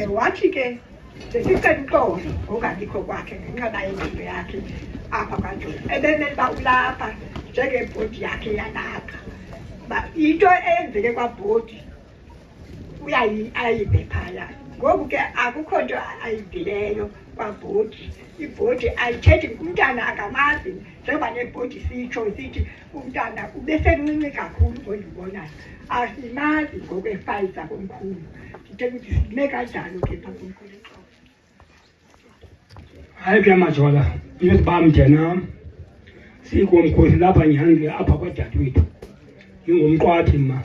wathi ke sesiqenixolo okangikho kwakhe ngenxa naye impilo yakhe apha kwaNtoni ebeneliba ulapha njengebhodi yakhe yalapha into eyenzeke kwabhodi ayive phaya ngoku ke akukho nto ayivileyo kwabhodi ibhodi ayithethi umntana akamazi njengoba nebhodi sitsho sithi umntana ubesemncinci kakhulu ngondibonayo asimazi ngoku efayiza komkhulu ndithetha ukuthi sime kanjalo ke phaa komkhulu exhoba. Hayi ke majola into bamde nam sikomkhosi lapha nyange apha kwadadewethu ngingumqwathi ma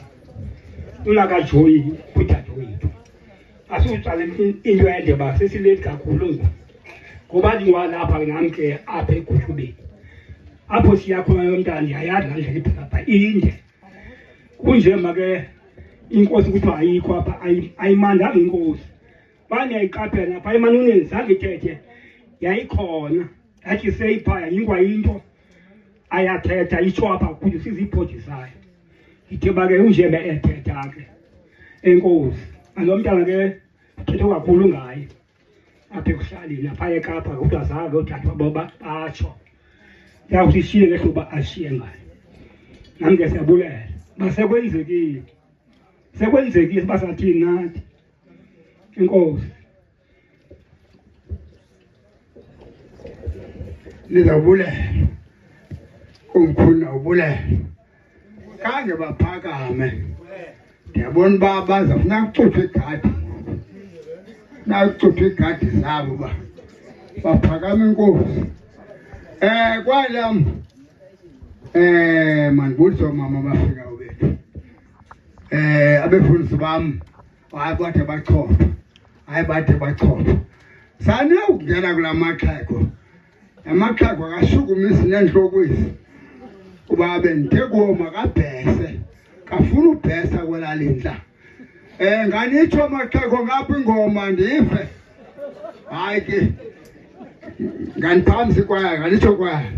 unakajoyi kudadewethu asutsala into ende ba sesileti kakhulu ngoba ndingwalapha nam ke apha eGutyubeni apho siya khona yomntana ndiyayazi ngandlela iphilapha inde kunje make inkosi kuthiwa ayikho apha ayimandanga inkosi baneyiqaphela pha emanuneni zange ithethe yayikhona yathi seyiphaya yingwa into ayathetha itsho apha kuyo sizibhodi zayo ithiba ke unjebe ethetha ke enkosi alo mntana ke thethe kakhulu ngaye apha ekuhlaleni apha eKapa kodwa zange uthathwa boba batsho yawuthi ishiye ke hloba ashiye ngayo nami ke siyabulela basekwenzekile basathini nathi inkosi nizawubulela kumkhulu nawubulela kange baphakame ndiyabona uba bazafuna kucuthwa igadi nakucuthwa igadi zabo uba baphakame inkosi kwalam mandibulise oomama bafika bethu abefundisi bam hayi bathe bachopha sanewukungena kula maxhego amaxhego akashukumisi neentlokweni kuba bendithe kuwo makabhese kafuna ubhesa kwelalindla nganitsho amaxhego ngapha ingoma ndive hayi ke nganiphamisa ikwaya nganitsho kwaya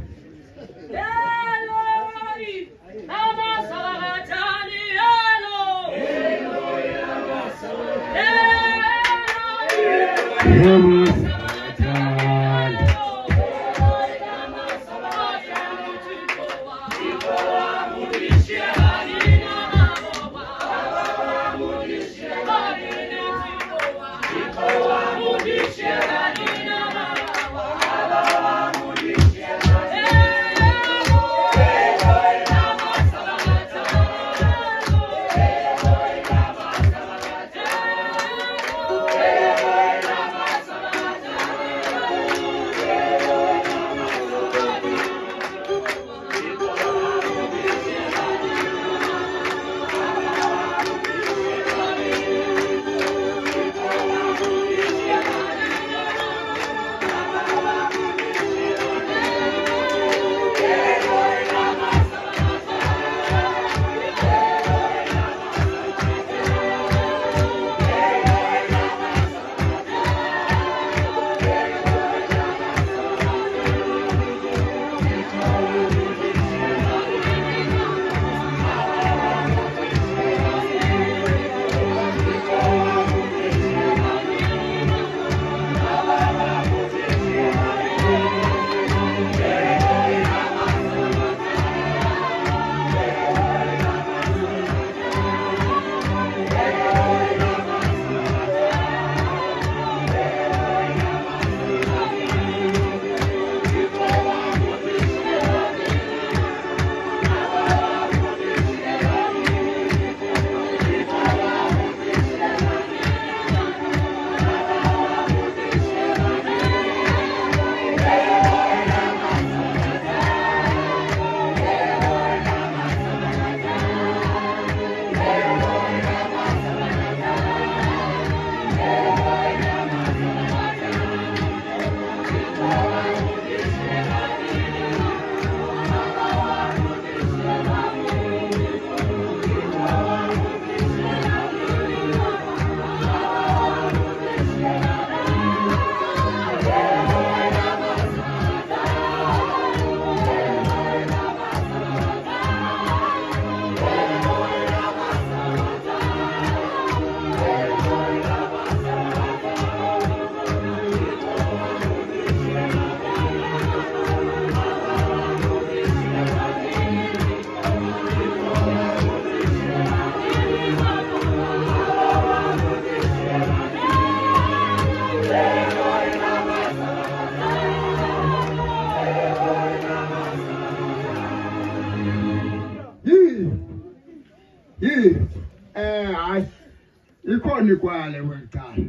ikhona ikwale wecala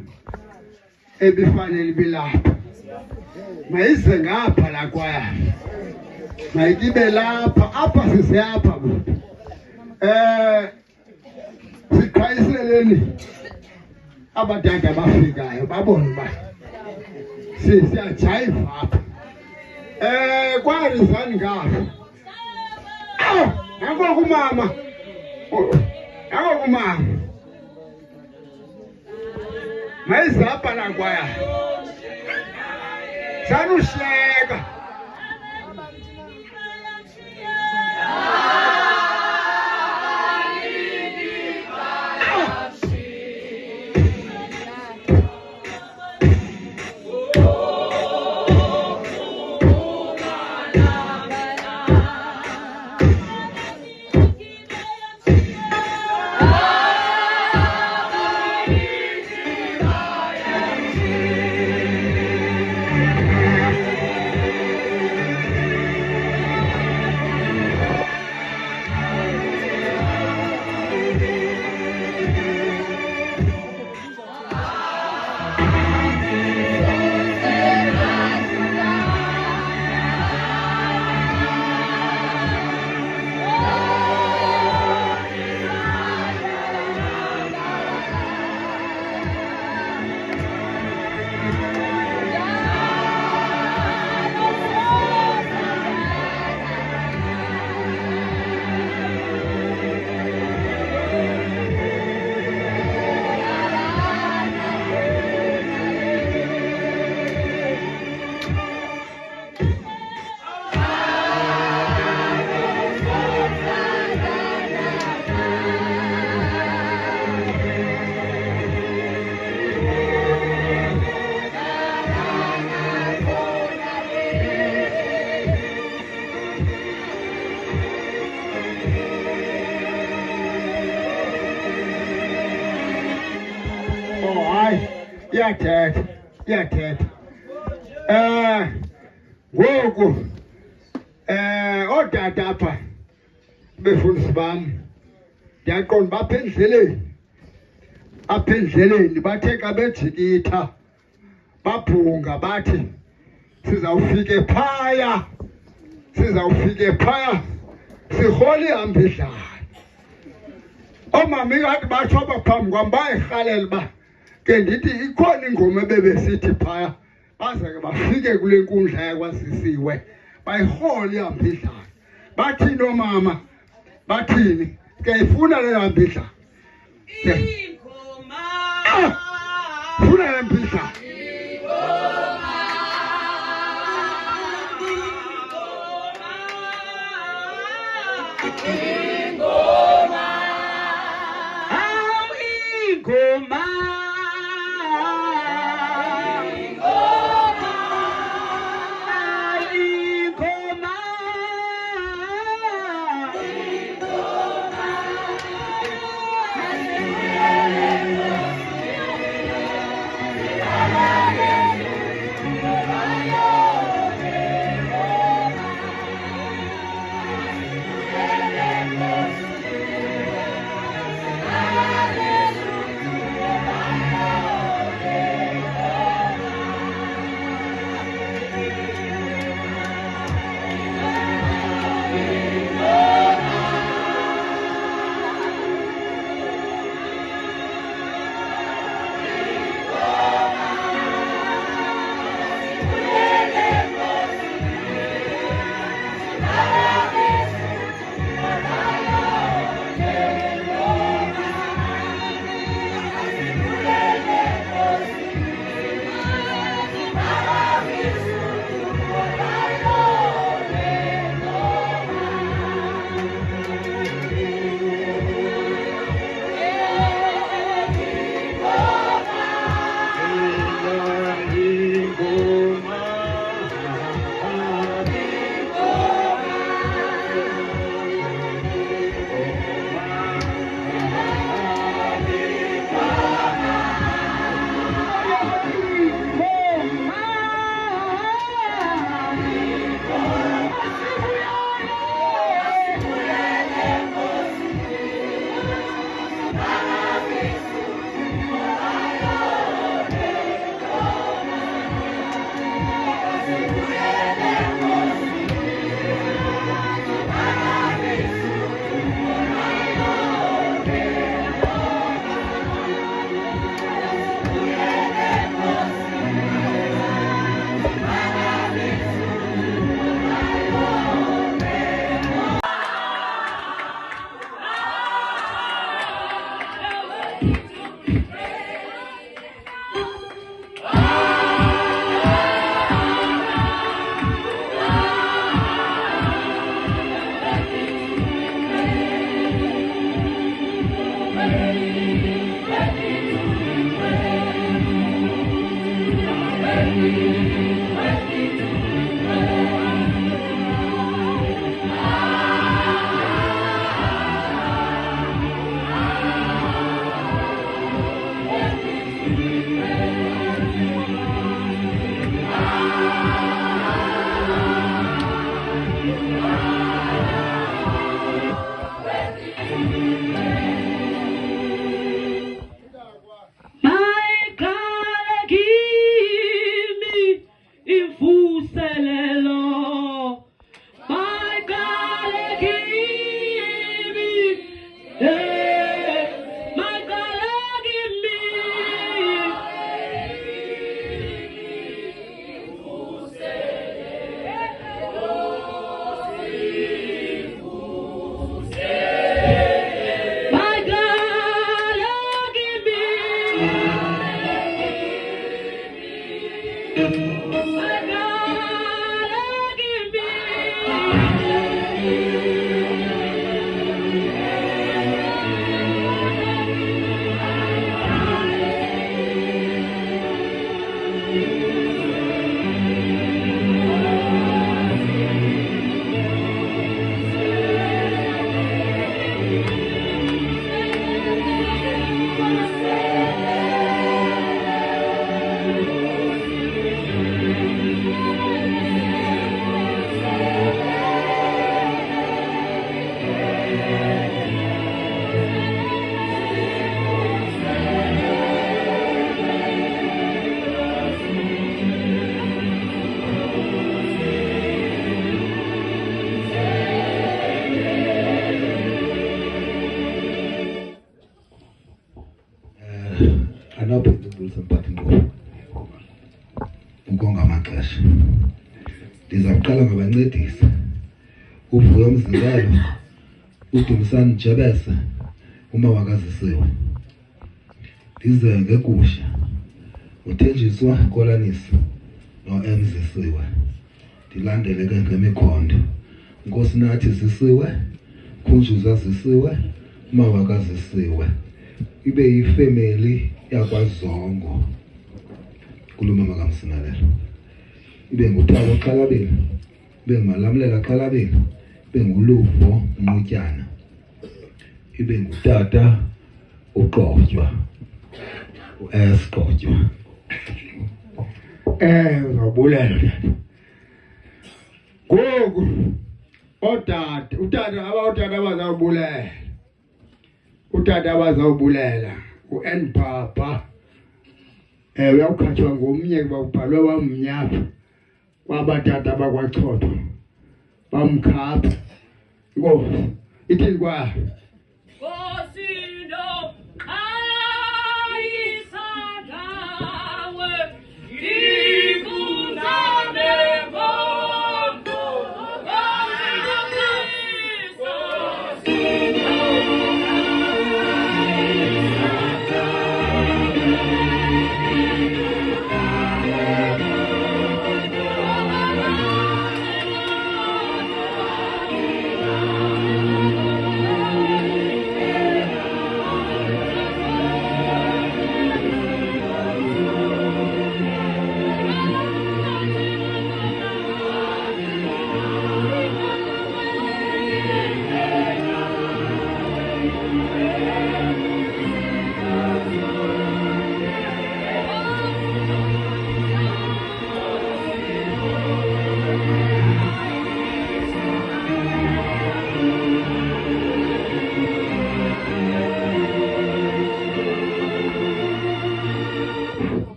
ebifanele bilapha mayize ngapha la kwaya mayikibe lapha apha sisiyapha bo siqhayiseleni abadala bafikayo babone ba siyajayiva apha kwarizani ngapha nango kumama mayizapha la kwaya sanusheka iyathetha ngoku ootata apha befundisi bam ndiyaqonda apha endleleni bathe xa bejikitha babhunga bathi sizawufike phaya sirhole ihambe idlala oomama ingathi batsho baphambi kwam bayirhalela uba ke ndithi ikhona ingoma ebebesithi phaya baze ke bafike kule nkundla yakwazisiwe bayirhole ihambe idlala bathini oomama bathini ke ifuna le hambe idlala funa le hambe idlala vuselelo. My God, give me. My God, give me. My God, give me. My God, give me. Anophendula ubulisamphathi ngoku ukonga amaxesha. Ndizawuqala ngabancedisi uvuyo mzingelo, udumisani Jebese, umawa kaZisiwe. Ndize ngegusha uThenjiswa Kolanisi noMzisiwe. Ndilandele ke ngemikhondo Nkosi nathi Zisiwe, Khunjuza Zisiwe, umawa kaZisiwe. Ibe yifamily yakwaZongo kulomama kaMsingalelo. Ibe nguThabo Xhalabeni, ibe nguMalamlela Xhalabeni, ibe nguLuvo Mqutyana, ibe ngutata uQotywa, uSqotywa. Uzobulela ngoku utata abazawubulela. Utata abazawubulela uNpapa uyawukhatshwa ngomnye kuba ubhalwe wamnyapha kwabatata bakwaXhosa bamkhapha. Inkosi ithini kwa Kosindo ayisadawe ikuzame bongo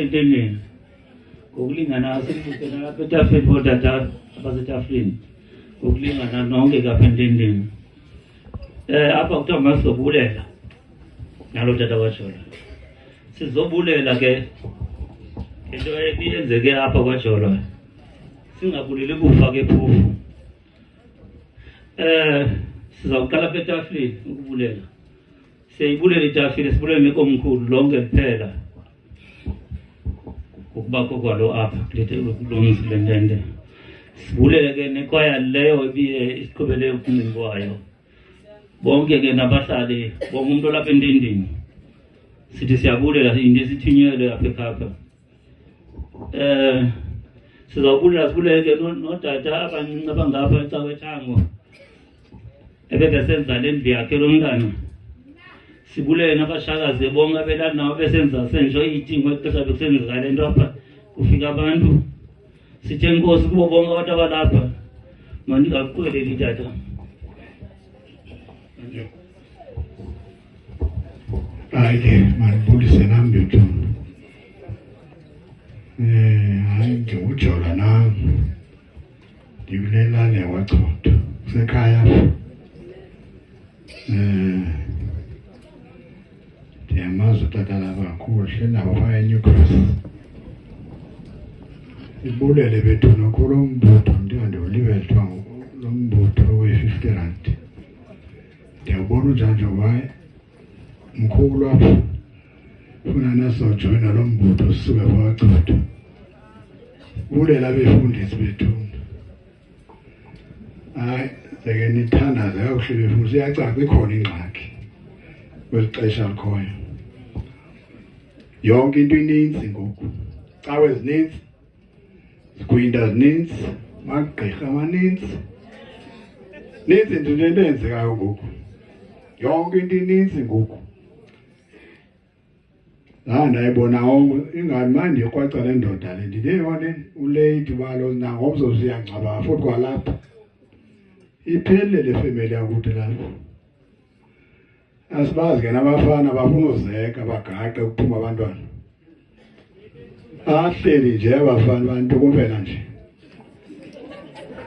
entendeni ngokulingana sibukela lapha etafeni bodata abasetafeni ngokulingana nonke kapha entendeni. Apha kuthiwa masizobulela nalo tata kwaJola. Sizobulela ke into eyenzeke apha kwaJola. Singabuleli kufa ke phofu. Sizawuqala apha etafeni ukubulela. Siyayibulela itafile, sibulela nekomkhulu lonke liphela. Ukubakho kwalo apha kulomzi lentente. Sibulele ke nekwaya leyo isiqhubele umcimbi wayo. Bonke ke nabahlali, bonke umuntu lapha entendeni. Sithi siyabulela into esithinyelwe apha ekhapha. Sizawubulela sibulele ke notata abancinci abangapha eCawethango. Ebebesenza le ndlu yakhe lo mntana. Sibulele nabashakazi bonke abelana nabo besenza senjo itingo exesha bekusenzeka le nto apha kufika abantu. Sithe inkosi kubo bonke abantu abalapha. Mandingakuqweleli tata. Hayi ke mandibulise nami yothu. hayi ngiwujola nami ndikulelane waChotho sekhaya ndiyamazi utata laba kakhulu nabo phaya eNewcross ibulele bethu nokulo mbutho ndiyandolibethwa lo mbutho we-50 rand ndiyabona unjanje waye mkhulu apho funa nasojoyina lo mbutho sisuke kwaChotho bulela befundisi bethu hayi seke nithandaze kakuhle befundisi iyacaca ikhona ingxaki kweli xesha likhoyo yonke into ininzi ngoku cawe ezininzi zigwinta zininzi magqirha amaninzi ninzi into eyenzekayo ngoku yonke into ininzi ngoku ndayibona ingani manje ikwaca le ndoda le ndiyibone ulate balo nangomso siyangcaba futhi kwalapha iphelele le family yakuthi lapho asibazi ke nabafana bafuna uzeka bagaqe ukuphuma abantwana ahleli nje abafana bantu kuphela nje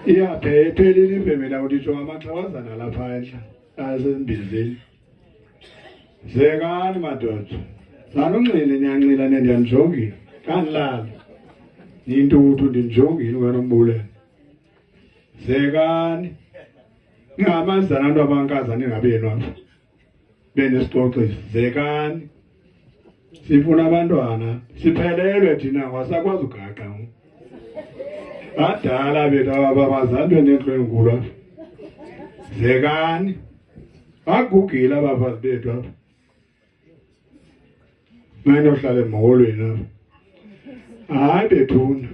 iyaphelele ifamily yakuthiitsho amaxhawazana lapha enhla asembizeni zekani madoda Sanungile nyanxila nendiyanijongile kanilala nintuthu ndinijongile wena mbule zekani ningamanzi abantu abankazana ningabenu apha benesixoxisi zekani sifuna abantwana siphelelwe thina kwasakwazi ugaqa badala bethu ababazali benenhlo enkulu apha zekani bagugile abafazi bethu apha manje uhlale emholweni hayi bethuna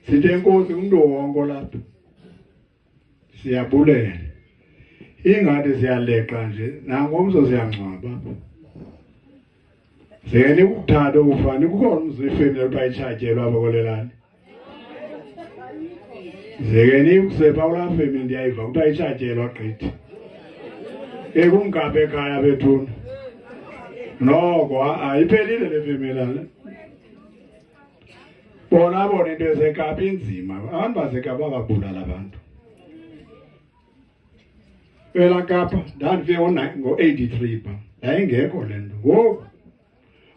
sithi enkosi umuntu wonke lapha siyabulela ingathi siyaleqa nje nangomso siyangcwaba zeni ukuthatha ufani kukhona umzifemile ubayitshatyelwa apha kolelani zekeni ukusepha ula family ndiyayiva ukuthi ayitshatyelwa gqithi ekumgapha ekhaya bethuna noko ayiphelile le family le bona into esekapa inzima abantu basekapa babulala abantu phela Kapa ndandifike ngo-83 pha yayingekho le nto ngoku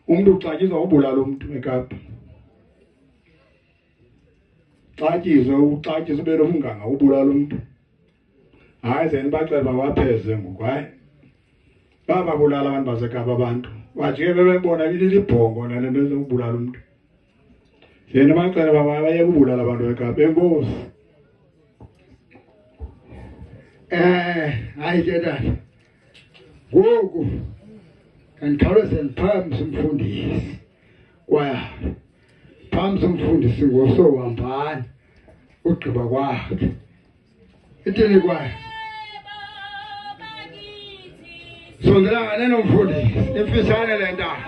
umuntu uxatyiswa ubulala umuntu eKapa uxatyiswa ube nomnganga ubulala umuntu hayi zeni bacela bawapheze ngoku hayi bababulala abantu baseKapa abantu wajike bebebona libhongo nale nto zokubulala umuntu zeni bacela baye kubulala abantu eKapa enkosi hayi ke tata ngoku kandikhawuleze ndiphamisa umfundisi kwaya phamisa umfundisi ngosohambani ugqiba kwakhe ithini kwaya sondelana nomfundisi imfishane le ntaba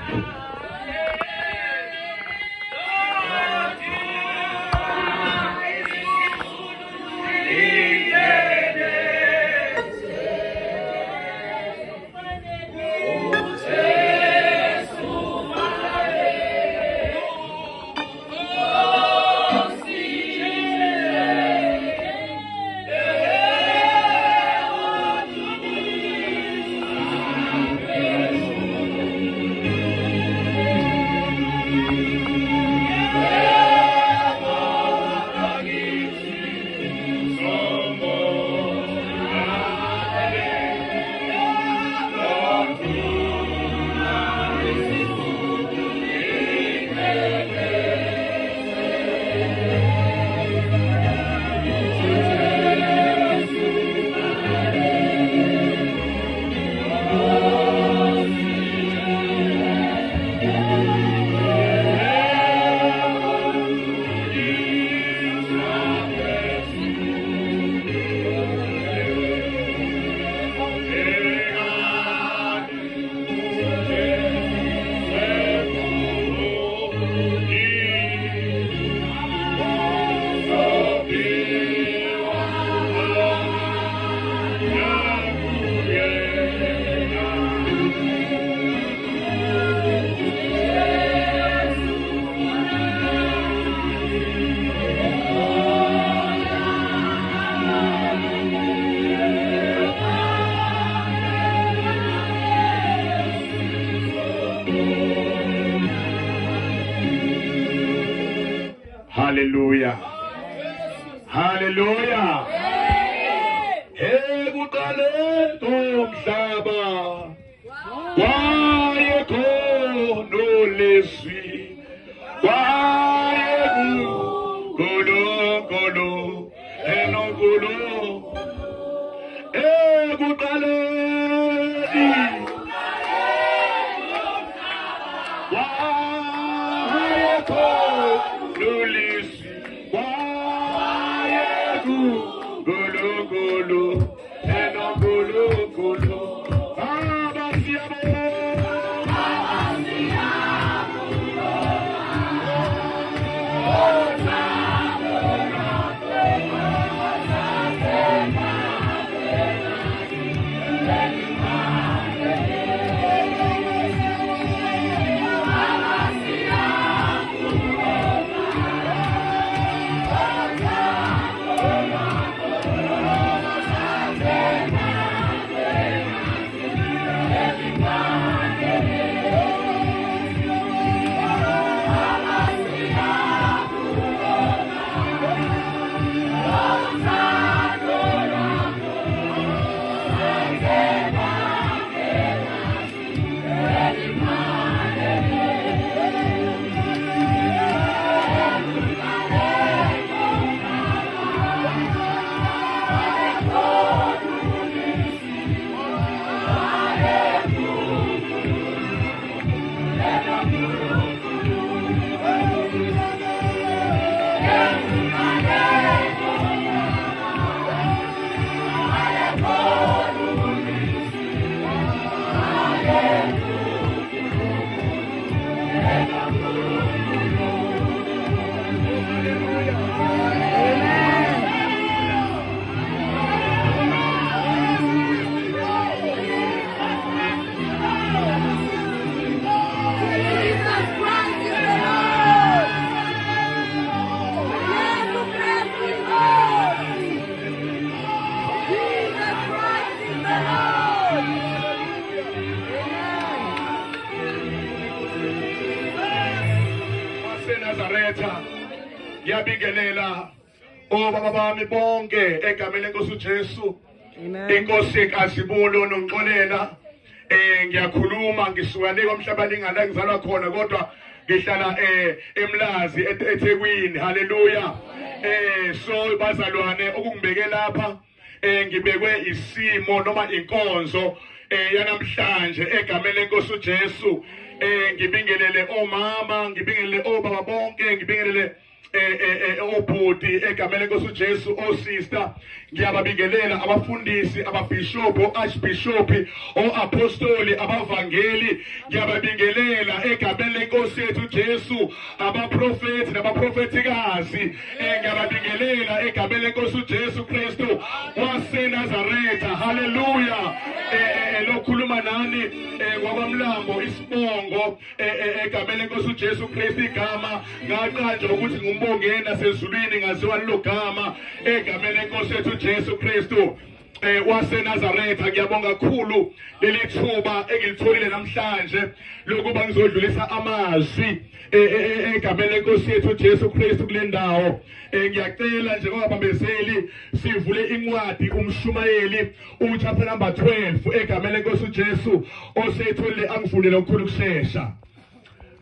Hallelujah. Hallelujah. Ekuqaleni komhlaba wayekhona uLezwi, wayenguNkulunkulu enoNkulunkulu. Ekuqaleni wayekhona uLezwi, wayenguNkulunkulu enoNkulunkulu. Baba Nazaretha, ngiyabingelela obaba bami bonke egameni lenkosi uJesu. Inkosi kaZibulo noNxolela, ngiyakhuluma ngisuka komhlaba lingana ngizalwa khona kodwa ngihlala eMlazi eThekwini. Haleluya. So bazalwane okungibeke lapha ngibekwe isimo noma inkonzo yanamhlanje egameni lenkosi uJesu. Ngibingelele omama, ngibingelele obaba bonke, ngibingelele obhuti egameni lenkosi uJesu, osister. Ngiyababingelela abafundisi, ababishop, archbishop, oapostoli, abavangeli. Ngiyababingelela egameni lenkosi yethu uJesu, abaprofeti nabaprofetikazi. Ngiyababingelela egameni lenkosi uJesu Kristu waseNazaretha. Haleluya. Lokhuluma nani kwakwamlambo isibongo egameni lenkosi uJesu Kristu igama ngaqanja ukuthi ngumbongeni nasezulwini ngaziwa lelo gama egameni lenkosi yethu uJesu Kristu waseNazaretha. Ngiyabonga kakhulu leli thuba engilitholile namhlanje lokuba ngizodlulisa amazwi egameni lenkosi yethu uJesu Kristu kule ndawo. Ngiyacela nje ngabambezeli sivule incwadi uMshumayeli uchapter number 12 egameni lenkosi uJesu osetholile angifundele ukukhulu kushesha.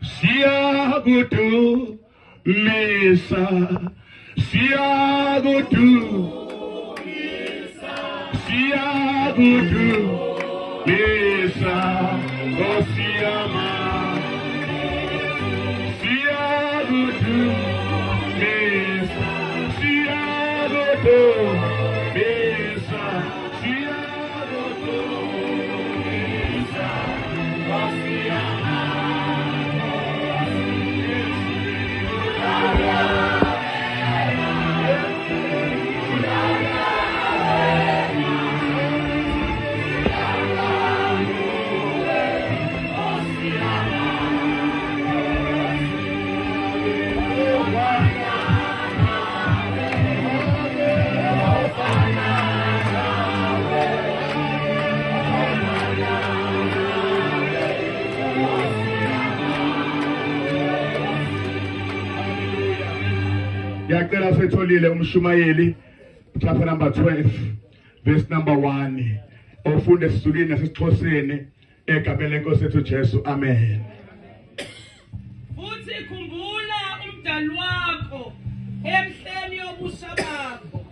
Siyakudumisa, siyakudumisa, Osiyama. Siyakudumisa, siyakudumisa, siyakudumisa, Osiyama. Ngiyacela setholile umshumayeli chapter number 12 verse number 1 ofunde esiZulwini nasesiXhoseni egameni lenkosi yethu Jesu. Amen. Futhi khumbula umdali wakho emhleni yobusha bakho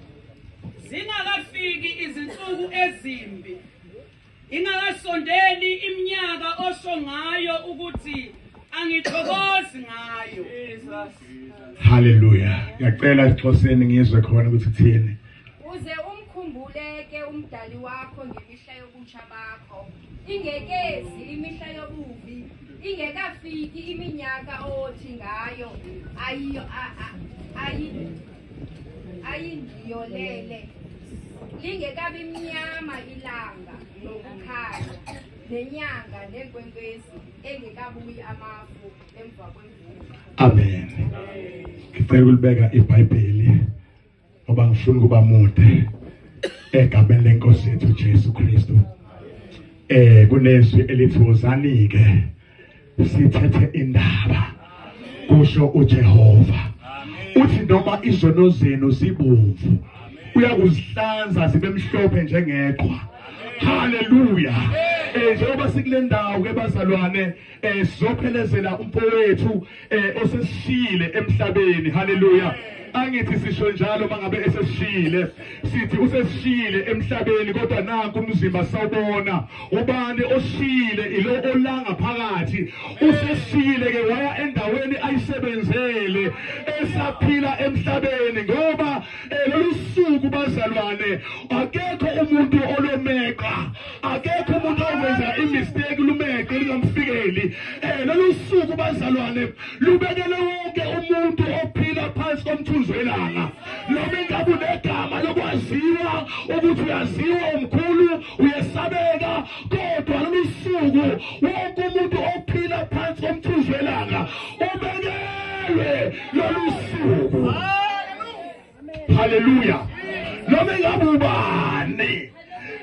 zingakafiki izinsuku ezimbi ingakasondeli iminyaka osho ngayo ukuthi angithokozi ngayo. Hallelujah. Ngiyacela esiXhoseni ngizwe khona ukuthi kuthini. Uze umkhumbuleke umdali wakho ngemihla yobutsha bakho ingekezi imihla yobubi ingekafiki iminyaka othi ngayo ayindiyolele lingekabi mnyama ilanga nokukhanya nenyanga nenkwenkwezi engekabuyi amafu emva kwemvula. Amen. Ngicela ukulibeka iBhayibheli ngoba ngifuna ukuba mude egameni lenkosi yethu Jesu Kristu. Kunezwi elithi wozani-ke sithethe indaba kusho uJehova. Uthi noma izono zenu zibomvu uyakuzihlanza zibe mhlophe njengeqhwa. Hallelujah. Njengoba sikule ndawo ke bazalwane sizophelezela umfowethu osesishile emhlabeni. Hallelujah. Angithi sisho njalo mangabe esesishile sithi usesishile emhlabeni kodwa nanku umzimba sawubona. Ubani oshile ilo olanga phakathi usesishile ke waya endaweni ayisebenzele esaphila emhlabeni ngoba lolu suku bazalwane akekho umuntu olomeqa akekho umuntu owenza imistake lumeqe lingamfikeli. Lolu suku bazalwane lubekele wonke umuntu ophila phansi komthunzwelanga noma ingabe unegama lokwaziwa ukuthi uyaziwa umkhulu uyesabeka kodwa lolu suku wonke umuntu ophila phansi komthunzwelanga ubekelwe lolu suku. Hallelujah. Noma ingabe ubani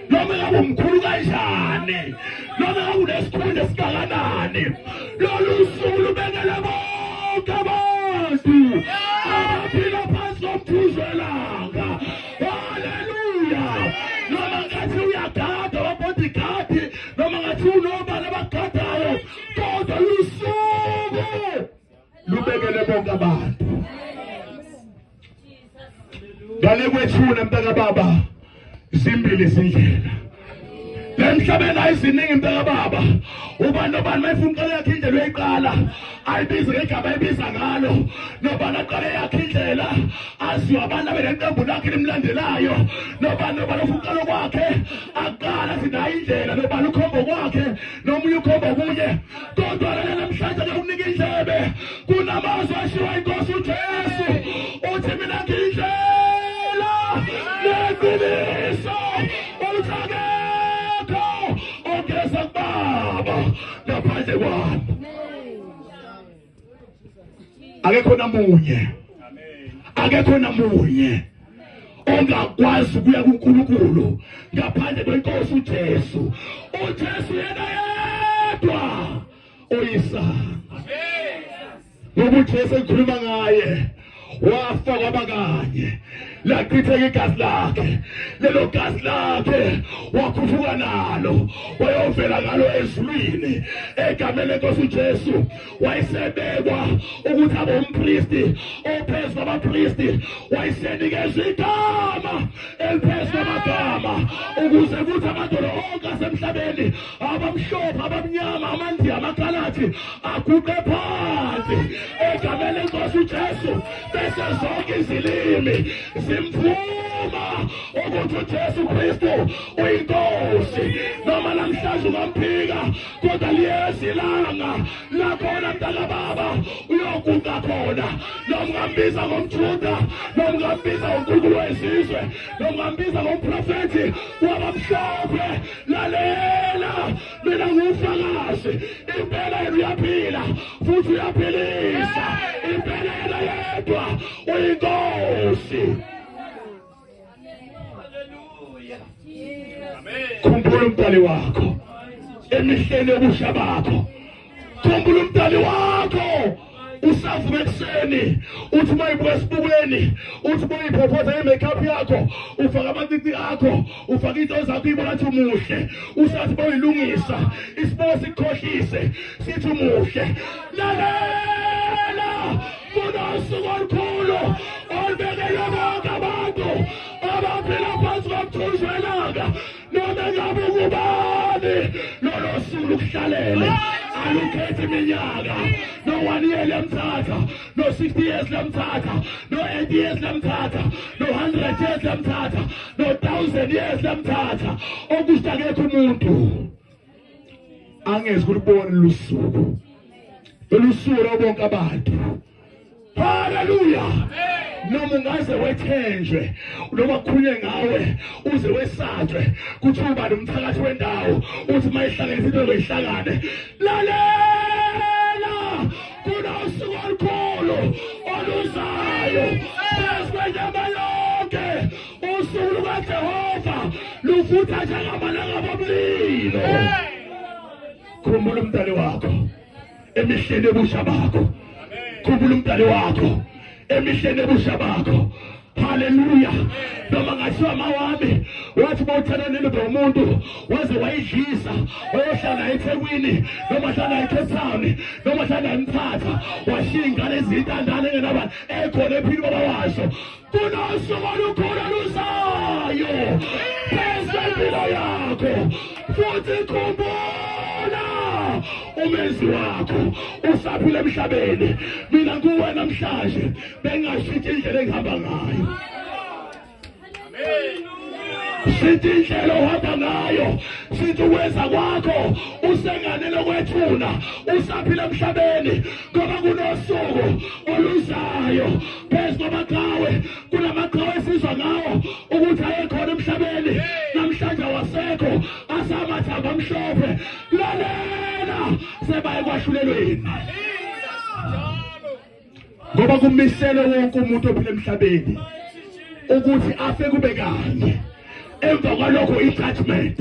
noma ingabe umkhulu kanjani noma ingabe unesikhulu esikanganani lolu suku lubekele bonke abantu abaphila phansi komthunzwelanga. Hallelujah. Noma ngathi uyagada wabodigadi noma ngathi unobani abagadayo kodwa lusuku lubekele bonke abantu. Ngale kwethuna mntaka baba zimbili izindlela emhlabeni ayiziningi mntaka baba. Ubani nobani mayefuna uqala yakhe indlela uyayiqala ayibize ngegama ayibiza ngalo. Nobani aqale yakhe indlela aziwa abantu abeneqembu lakhe limlandelayo. Nobani ufuna uqala kwakhe aqala athi nayo indlela. Nobani ukhomba kwakhe nomunye ukhomba kunye kodwa namhlanje akunika indlebe kunamazwi ashiwa inkosi uJesu uthi mina ngiyindlela neqiniso uthakekho ongeza kubaba ngaphandle kwami. Akekho namunye ongakwazi ukuya kuNkulunkulu ngaphandle kwenkosi uJesu. uJesu yena yedwa oyisanga. Ngoba uJesu ekhuluma ngaye wafa kwabakanye lachitheka igazi lakhe. Lelo gazi lakhe wakhuphuka nalo wayovela ngalo ezulwini egameni lenkosi uJesu. Wayesebekwa ukuthi abe umpristi ophezu kwabapristi. Wayesenikezwa igama eliphezu kwamagama ukuze kuthi amadolo onke asemhlabeni abamhlophe abamnyama amandiya amakalathi aguqe phansi egameni lenkosi uJesu. Bese zonke izilimi zimvuma ukuthi uJesu Kristu uyinkosi. Noma namhlanje ungamphika kodwa liyezilanga lakhona mntaka baba uyoguqa khona. Noma ungambiza ngomJuda noma ungambiza ngoNkulunkulu wezizwe noma ungambiza ngomprofethi wabamhlophe. Lalela mina ngufakazi impela yena uyaphila futhi uyaphilisa. Impela yena yedwa uyinkosi. Khumbula umdali wakho emihleni yobusha bakho. Khumbula umdali wakho usavuka ekuseni uthi mayibuka esibukweni uthi boyiphophoza i-makeup yakho ufaka amacici akho ufaka into zakho ibona athi umuhle usathi boyilungisa isibuko sikukhohlise sithi umuhle lalela kunosuku olukhulu olubekelwe bonke abantu abaphila phansi kokuthunjwelanga noma ngabe ukubani lolo suku lukuhlalele alukhethi iminyaka no 1 year lamthatha no 60 years lamthatha no 80 years lamthatha no 100 years lamthatha no 1000 years lamthatha okusho akekho umuntu angeze kulibona lusuku olusuku bonke abantu. Hallelujah. Noma ungaze wethenjwe noma kukhulunywe ngawe uze wesatshwe kuthuba nomthakathi wendawo uthi mayihlanganise into ezihlangane lalela kunosuku olukhulu oluzayo phezukwendaba yonke usuku lukaJehova lufutha njengamalanga bomlilo. Khumbula umdali wakho emihleni ebusha bakho. Khumbula umdali wakho emihleni ebusha bakho. Hallelujah. Noma ngathiwa amawami wathi bawuthana nento umuntu waze wayidlisa wayohlala eThekwini noma hlala eCape Town noma hlala eMthatha washiya ingane ezintandane engenabani ekhona ephini baba waso kunosuku olukhulu luzayo phezu kwempilo yakho futhi khumbula umenzi wakho usaphila emhlabeni. Mina kuwe namhlanje bengashithi indlela engihamba ngayo. Sithi indlela ohamba ngayo sithi uwenza kwakho usenganele kwethuna usaphila emhlabeni ngoba kunosuku oluzayo phezu kwamaqhawe kulamaqhawe esizwa ngawo ukuthi ayekhona emhlabeni namhlanje wasekho asamathamba amhlophe lalela sebaye kwahlulelweni ngoba kumisele wonke umuntu ophila emhlabeni ukuthi afe kube kanye. Emva kwalokho i-judgment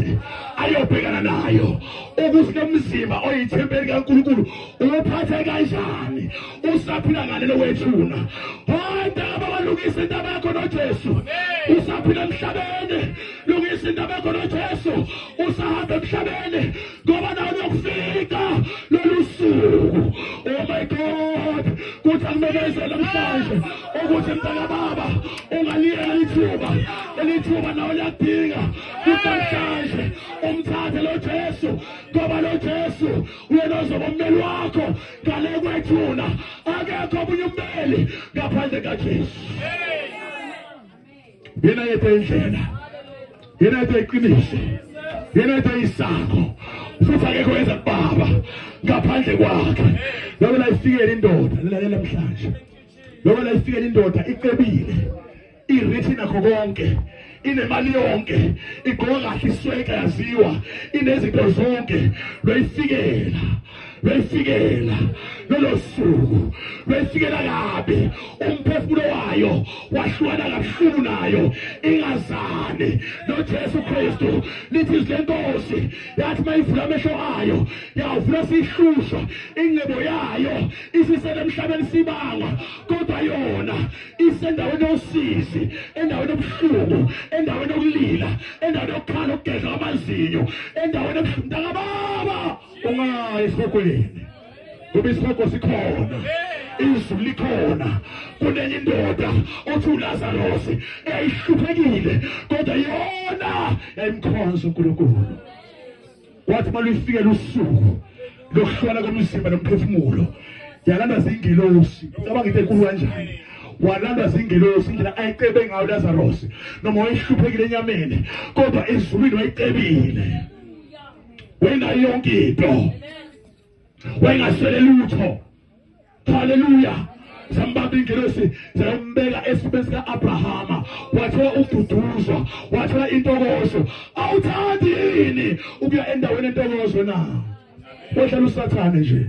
ayobhekana nayo ukuthi nomzimba oyithempeli kaNkulunkulu uphathe kanjani usaphila ngane lokwethuna. Ndaba balungisa indaba yakho noJesu usaphila emhlabeni. Lungisa indaba yakho noJesu usahamba emhlabeni ngoba nawe uyokufika lolu suku. Oh my God, kuthi angimemezele namhlanje ukuthi mntaka baba ungaliyeka lithuba nawe liyadinga kuthi namhlanje umthathe lo Jesu ngoba lo Jesu uyena ozoba ummeli wakho ngale kwethuna. Akekho omunye ummeli ngaphandle kaJesu. Yena yedwa indlela, yena yedwa iqiniso, yena yedwa isango futhi akekho wenza kubaba ngaphandle kwakhe. Ngoba la ifikele indoda lalela namhlanje ngoba la ifikele indoda iqebile irithi nakho konke inemali yonke igqoka kahle isweka yaziwa inezinto zonke lwayifikela lolo suku lwayifikela kabi umphefumulo wayo wahlukana kabuhlungu nayo ingazani noJesu Kristu. Lithi izwe Nkosi yathi mayivula amehlo ayo yavula sihlushwa ingcebo yayo isisele emhlabeni sibangwa kodwa yona isendaweni yosizi endaweni yobuhlungu endaweni yokulila endaweni yokukhala ukugeza amazinyo endaweni yobuhlungu baba ungayi esibhokweni ngoba isibhoko sikhona izulu likhona. Kunenye indoda othi uLazarus eyihluphekile kodwa yona yayimkhonza uNkulunkulu. Wathi malufikele usuku lokuhlala komzimba nomphefumulo yalandwa zingelosi. Cabanga into enkulu kanjani walandwa zingelosi indlela ayicebe ngayo uLazarus noma wayihluphekile enyameni kodwa ezulwini wayicebile. Wena yonke into wengaswele lutho. Hallelujah. Zambamba ingelosi zambeka esifubeni sika-Abrahama wathola ukududuzwa wathola intokozo. Awuthandi yini ukuya endaweni entokozo na? Wehlala usathane nje.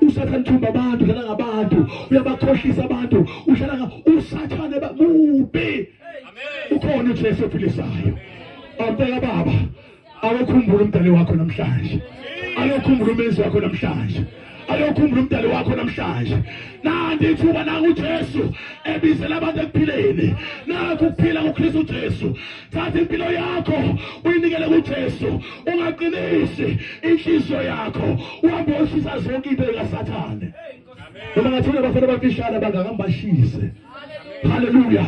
Usathane thumba abantu dlala ngabantu uyabakhohlisa abantu uhlala usathane mubi. Ukhona uJesu ophilisayo. Awubeka baba awukhumbula umdali wakho namhlanje. Awukhumbula umenzi wakho namhlanje. ayokhumbula umdali wakho namhlanje. Nanti ithuba nangu uJesu ebizela abantu ekuphileni. Nakho ukuphila kuKristu Jesu. Thatha impilo yakho uyinikele kuJesu. Ungaqinisi inhliziyo yakho. Uhambe ushisa zonke izinto zikaSathane. Noma ngathula abafana bafishana bangakambashise. Hallelujah.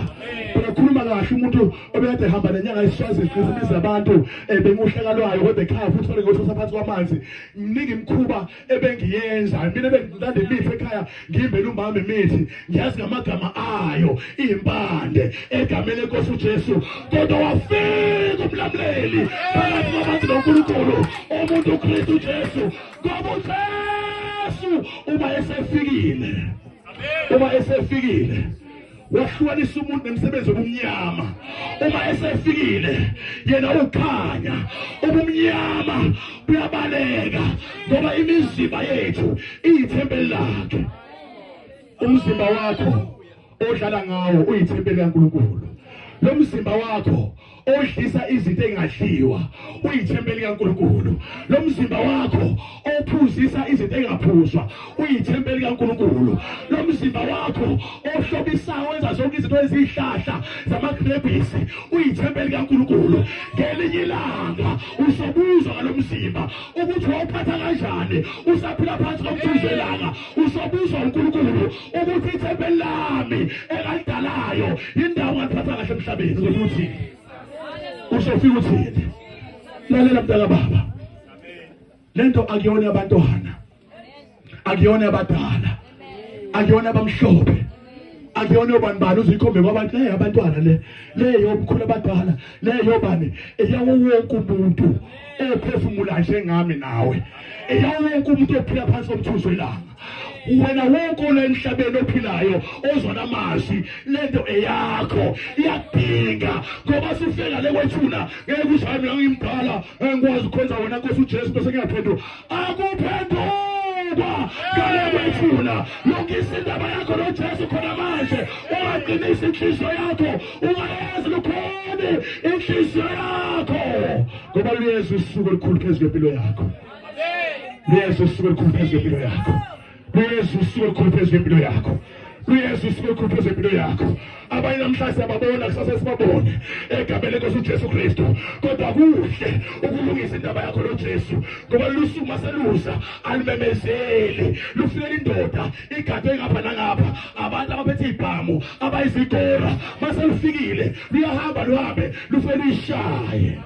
Unakhuluma kahle umuntu obekade ehamba nenyanga iswazi eqinisekisa abantu benguhlakalwayo kodwa ekhaya futhi thole ukuthi usaphansi kwamanzi. Mningi imkhuba ebengiyenza. Mina bengilanda imithi ekhaya ngimbele umama imithi. Ngiyazi ngamagama ayo impande egameni lenkosi uJesu. Kodwa wafika umlamleli phakathi kwabantu noNkulunkulu umuntu uKristu Jesu. Ngoba uJesu uma esefikile. Uma esefikile wahlukanisa umuntu nemsebenzi obumnyama. Uma esefikile yena ukhanya ubumnyama buyabaleka ngoba imizimba yethu iyithempeli lakhe. Umzimba wakho odlala ngawo uyithempeli kaNkulunkulu. Lo mzimba wakho odlisa izinto engadliwa uyithempeli kaNkulunkulu. Lo mzimba wakho ophuzisa izinto engaphuzwa uyithempeli kaNkulunkulu. Lo mzimba wakho ohlobisa wenza zonke izinto ezihlahla zamagrebhisi uyithempeli kaNkulunkulu. Ngelinye ilanga usobuzwa ngalo mzimba ukuthi wawuphatha kanjani usaphila phansi komthunzelanga. Usobuzwa uNkulunkulu ukuthi ithempeli lami ekalidalayo indawo ngaphatha kahle emhlabeni. Ukuthi usofika uthini? Lalela mntaka baba. Lento akuyona abantwana. Akuyona abadala. Akuyona abamhlophe. Akuyona obanibani uzikhombe kwabantu abantwana le yomkhulu abadala. Le yobani eyawo wonke umuntu ophefumula njengami nawe. Eyawo wonke umuntu ophila phansi komthunzelanga. Wena wonke olemhlabeni ophilayo ozona amazwi lento eyakho iyadinga ngoba sifika le kwethuna ngeke ushaywe ngimdala engikwazi ukwenza wena Nkosi uJesu bese ngiyaphendula akuphendulwa ngale kwethuna. Lungisa indaba yakho noJesu khona manje. Ungaqinisa inhliziyo yakho. Ungayenza lukhona inhliziyo yakho ngoba uYesu usuku olukhulu phezu kwempilo yakho. uYesu usuku olukhulu phezu kwempilo yakho. uYesu usuku olukhulu phezu kwempilo yakho. uYesu usuku olukhulu phezu kwempilo yakho. Abanye namhlanje siyababona kusasa sibabone egameni lenkosi uJesu Kristu. Kodwa kuhle ukulungisa indaba yakho noJesu ngoba lusuku maseluza alimemezeli lufike indoda igade ngapha nangapha abantu abaphethe ibhamu abayizigora maselufikile luyahamba luhambe lufike lishaye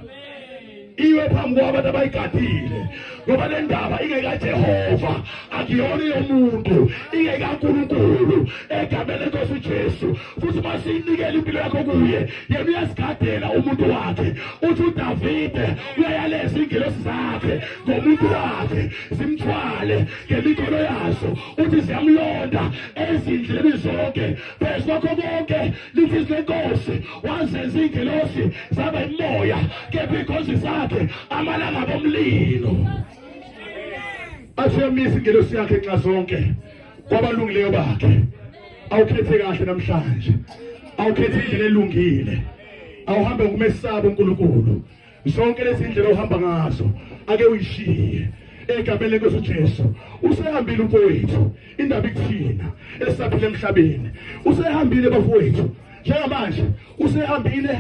iwe phambi kwabantu abayigadile ngoba le ndaba ingekaJehova akuyona yomuntu ingekaNkulunkulu egameni lenkosi uJesu. Futhi masiyinikele impilo yakho kuye yena uyasigadela umuntu wakhe. Uthi uDavide uyayaleza ingilosi zakhe ngomuntu wakhe zimthwale ngemikhono yazo. Uthi ziyamlonda ezindleleni zonke phezu kwakho konke lithi izinkosi wazenza ingilosi zaba imoya kepha inkosi zakhe amalanga bomlilo. Asiyamisa ingelosi yakhe nxa zonke kwabalungileyo bakhe. Awukhethe kahle namhlanje. Awukhethe indlela elungile. Awuhambe ngumesaba uNkulunkulu. Zonke lezi indlela ohamba ngazo ake uyishiye egameni lenkosi uJesu. Usehambile umfowethu. Indaba ikuthina esaphila emhlabeni. Usehambile bafowethu. Njengamanje usehambile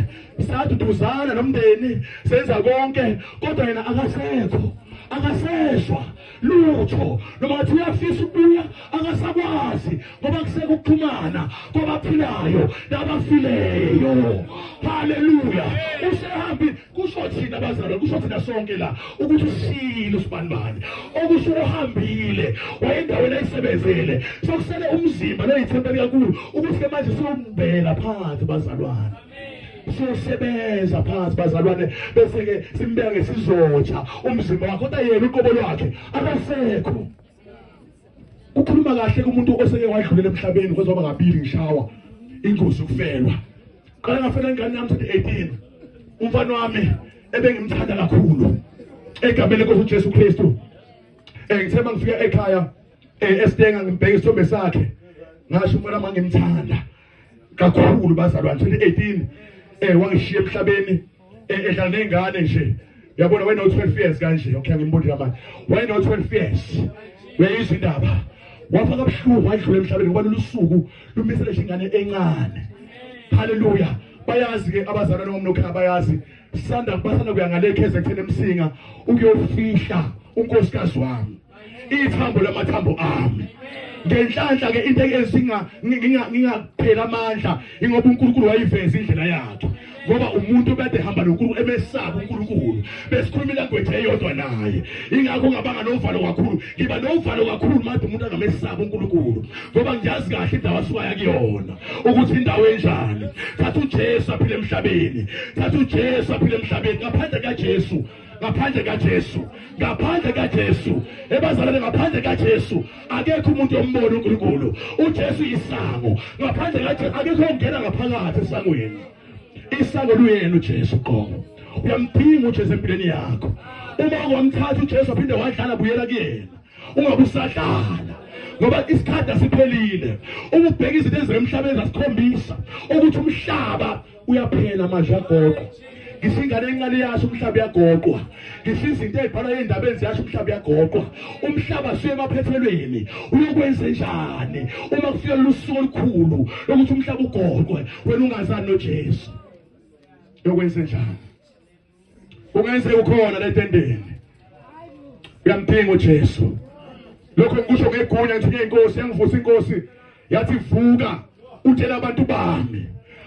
saduduzana nomndeni senza konke kodwa yena akasekho. Akaseshwa lutho noma ngathi uyafisa ukubuya akasakwazi ngoba kuseka ukuxhumana kwabaphilayo nabafileyo. Haleluya. Usehambi kusho thina bazalwane kusho thina sonke la ukuthi usile usibanibani okusho uhambile wayendaweni ayisebenzele sokusele umzimba leyithempeli kakhulu ukuthi manje siyombela phansi bazalwane. Siyosebenza phansi bazalwane bese ke simbeka ngesizotsha umzimba wakho kodwa yena uqobo lwakhe akasekho. Ukhuluma kahle kumuntu oseke wadlulela emhlabeni kwezoba ngabili ngishawa ingozi ukufelwa. Qala ngafela ingane yami 18 umfana wami ebengimthanda kakhulu egameni lenkosi uJesu Kristu. Ngithemba ngifika ekhaya eStenga ngibheke isithombe sakhe ngasho umfana wami ngimthanda kakhulu bazalwane 2018 wangishiya emhlabeni edlala nengane nje. Uyabona wena 12 years kanje okay ngimbonile manje. Wena 12 years weyizindaba wafaka ubuhlungu wadlula emhlabeni ngoba lolu suku lumisele ingane encane. Haleluya. Bayazi ke abazalwane bomnokha bayazi basanda kuya ngalekheza ekutheni emsinga ukuyofihla unkosikazi wami ithambo lamathambo ami. Ngenhlanhla ke into ezinga ngingaphela amandla ingoba uNkulunkulu wayiveza indlela yakhe ngoba umuntu kade ehamba noNkulunkulu emesaba uNkulunkulu besikhuluma ilanguage eyodwa naye. Ingakho ngabanga novalo kakhulu ngiba novalo kakhulu manje umuntu angamesaba uNkulunkulu ngoba ngiyazi kahle indawo asuka yakuyona ukuthi indawo enjani. Thatha uJesu aphile emhlabeni, thatha uJesu aphile emhlabeni ngaphandle kaJesu. Ngaphandle kaJesu ebazalwane ngaphandle kaJesu akekho umuntu ombona uNkulunkulu. uJesu isango ngaphandle kaJesu akekho ongena ngaphakathi esangweni. Isango luyena uJesu qobo. Uyamdinga uJesu empilweni yakho. Uma ungomthatha uJesu aphinde wadlala buyela kuyena. Ungabusadlala ngoba isikhathi asiphelile. Uma ubheka izinto ezemhlabeni zasikhombisa ukuthi umhlaba uyaphela manje agoqo. Ngisingane encane yasho umhlaba yagoqwa. Ngisizinto ezibhala endabeni ziyasho umhlaba yagoqwa. Umhlaba suye emaphethelweni uyokwenza njani uma kufika lusuku olukhulu lokuthi umhlaba ugoqwe wena ungazani noJesu? Yokwenza njani? Ungenze ukhona letendeni. Uyamdinga uJesu. Lokho ngikusho ngegunya ngithi inkosi yangivusa inkosi yathi vuka utshela abantu bami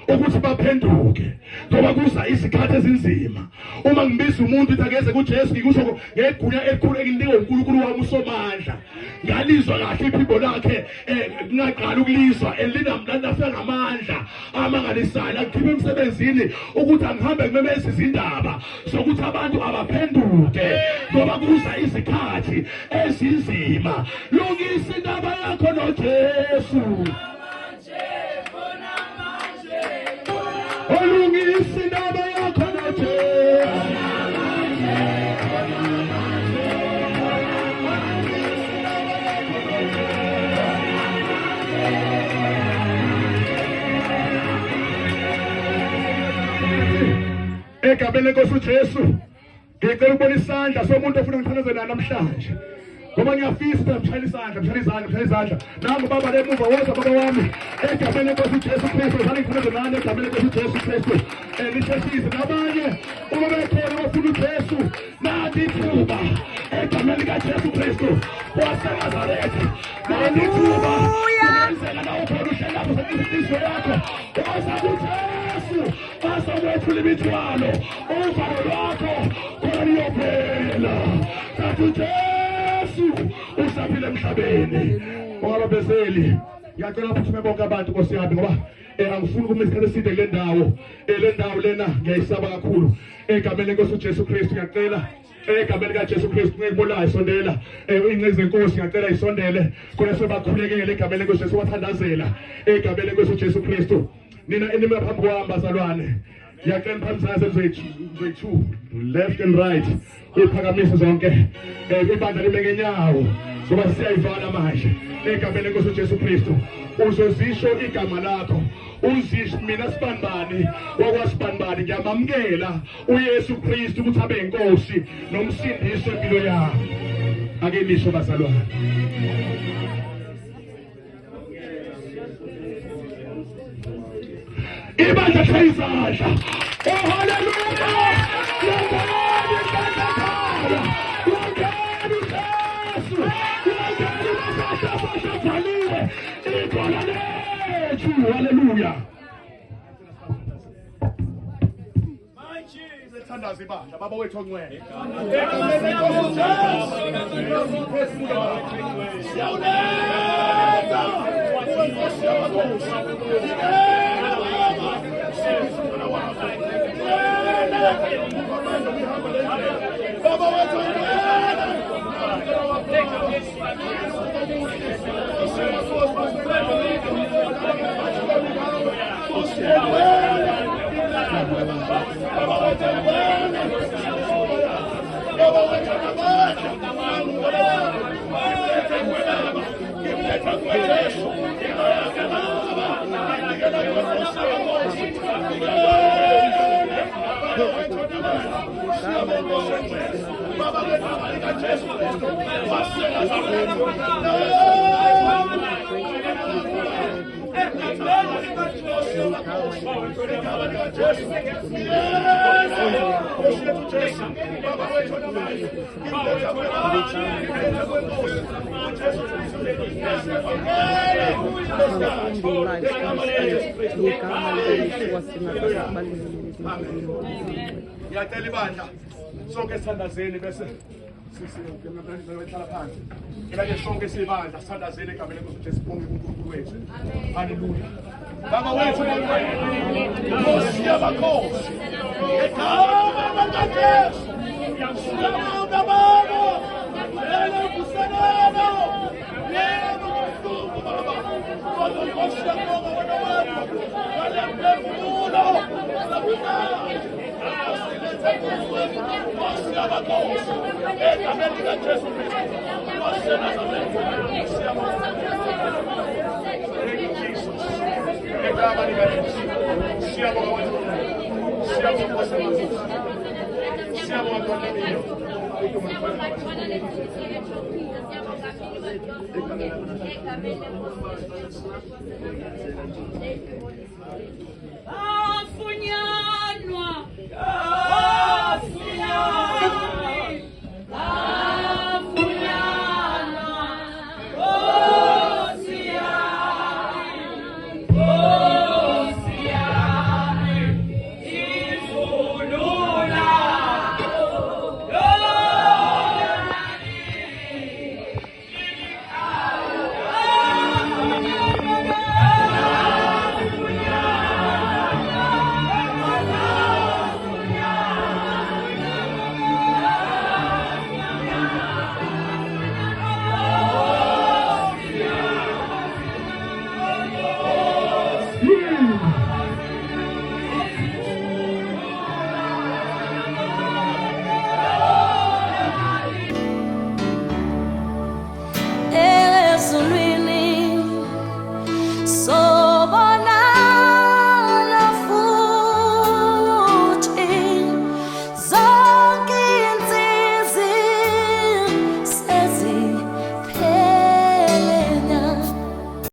ukuthi baphenduke ngoba kuza isikhathi ezinzima. Uma ngibiza umuntu uthi akeze kuJesu ngikusho ngegunya elikhulu engiliwe uNkulunkulu wami uSomandla. Ngalizwa kahle iphimbo lakhe ngaqala ukulizwa elinamhlanje afika ngamandla amangalisayo akikhiphe emsebenzini ukuthi angihambe ngimemeza izindaba sokuthi abantu abaphenduke ngoba kuza isikhathi ezinzima. Lungisa indaba yakho noJesu. Olungisa indaba yakho noJesu. Egameni lenkosi uJesu ngicela ukubona isandla somuntu ofuna ngithandaze naye namhlanje ngoba ngiyafisa mshayela isandla nangu baba lemuva woza baba wami egameni lenkosi uJesu Kristu zani ngithandaze naye egameni lenkosi uJesu Kristu nisheshise nabanye uma bekhona bafuna uJesu nathi ithuba egameni likaJesu Kristu waseNazaretha nathi ithuba kuyenzeka nawe khona uhlelapho senhliziyo yakho woza kuJesu bazawethula imithwalo uvalo lwakho khona liyophela. Thatha uJesu usaphile emhlabeni. Ongababezeli ngiyacela ukuthi bonke abantu Nkosi yami ngoba angifuni ukuma isikhathi eside kule ndawo. Le ndawo lena ngiyayisaba kakhulu. Egameni lenkosi uJesu Kristu ngiyacela egameni likaJesu Kristu ngikubolayo isondela ingcezi zenkosi ngiyacela isondele khona sebakhulekele egameni lenkosi Jesu wathandazela egameni lenkosi uJesu Kristu. Nina enime phambi kwami bazalwane ngiyacela phambi sayo zethu left and right uphakamise zonke ibandla lime ngenyawo ngoba siyayivala manje egameni lenkosi uJesu Kristu. Uzozisho igama lakho uzisho mina sibanibani wakwasibanibani ngiyamamukela uYesu Kristu ukuthi abe inkosi nomsindisi empilo yami. Ake nisho bazalwane. Ibandla shayizandla. Oh hallelujah. Hallelujah. Thandaza ibandla baba wethu ongcwele. Baba wethu Baba ngegama likaJesu Kristu waseNazaretha. Ngiyacela ibandla sonke sithandazeni bese sihlala phansi. Ngeke sonke sibandla sithandazeni egameni likaJesu bonke uNkulunkulu wethu. Haleluya. Baba wethu Nkosi yamakhosi. Egama likaJesu. Siyabonga Baba. Lelo kusenelo. Lelo kusuku Baba. Kodwa Nkosi yabonga wena wethu. Wale mphefumulo. Nkosi yamakhosi. Egameni likaJesu Kristu. waseNazaretha. Siyabonga. Thank you, Jesus. Egama likaJesu. Siyabonga wethu. Siyabonga waseNazaretha. Siyabonga wethu. Amen.